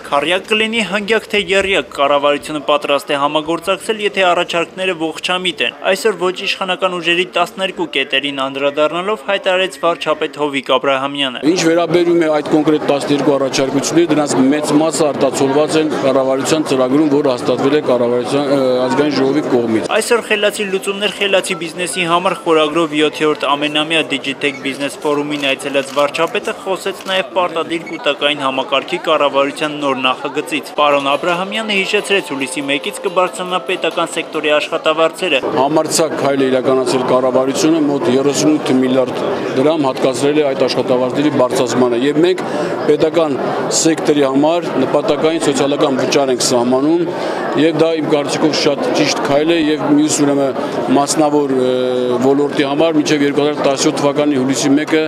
Քառյակ կլինի հնգյակ թե եռյակ կառավարությունը պատրաստ է համագործակցել, եթե առաջարկները ողջամիտ են։ Այսօր ոչ իշխանական ուժերի 12 կետերին անդրադառնալով հայտարարեց վարչապետ Հովիկ Աբրահամյանը։ Ինչ վերաբերում է այդ կոնկրետ 12 առաջարկությունների, դրանց մեծ մասը արտացոլված են կառավարության ծրագրում, որը հաստատվել է կառավարության ազգային ժողովի կողմից։ Այսօր խելացի լուծումներ խելացի բիզնեսի համար խորագրով 7-րդ ամենամյա Digitech Business Forum-ին այցելած վարչապետը խոսեց նաև պարտադիր կൂട്ടակային համակարգի կառավարության նոր նախագծից։ Պարոն Աբրահամյանը հիշեցրեց հուլիսի 1-ից կբարձրանա պետական սեկտորի աշխատավարձերը։ Համարձակ քայլ է իրականացրել կառավարությունը, մոտ 38 միլիարդ դրամ հատկացրել է այդ աշխատավարձերի բարձրացմանը, եւ մենք պետական սեկտորի համար նպատակային սոցիալական վճար ենք սահմանում, եւ դա իմ կարծիքով շատ ճիշտ քայլ է եւ մյուս ուրեմն մասնավոր ոլորտի համար մինչեւ 2017 թվականի հուլիսի 1-ը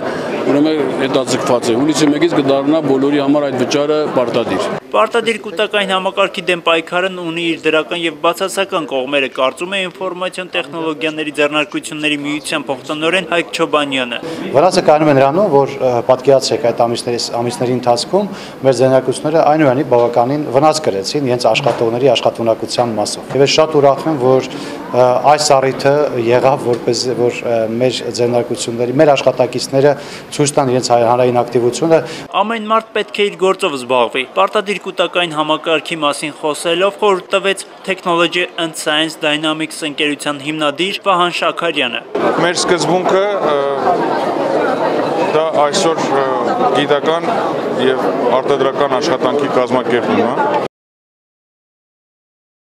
ուրեմն հետաձգված է։ Հուլիսի 1-ից կդառնա բոլորի համար այդ վճարը պարտադիր։ Պարտադիր կൂട്ടակային համակարգի դեմ պայքարն ունի իր դրական եւ բացասական կողմերը, կարծում է ինֆորմացիոն տեխնոլոգիաների ձեռնարկությունների միության փոխտնօրեն Հայկ Չոբանյանը։ Վրացը կայանում է նրանում, որ պատկերացրեք այդ ամիսների ընթացքում մեր ձեռնարկությունները այնուամենայնիվ բավականին վնաս կրեցին իրենց աշխատողների աշխատունակության մասով։ Եվ ես շատ ուրախ եմ, որ այս առիթը եղավ, որպես որ մեր ձեռնարկությունների, մեր աշխատակիցները ցույց տան իրենց հանրային ակտիվությունը։ Ամեն մարդ պետք է իր գործով զբաղվի։ Պարտադիր կൂട്ടակային համակարգի մասին խոսելով խորհուրդ տվեց Technology and Science Dynamics ընկերության հիմնադիր Վահան Շաքարյանը։ Մեր սկզբունքը դա այսօր գիտական եւ արտադրական աշխատանքի կազմակերպումն է։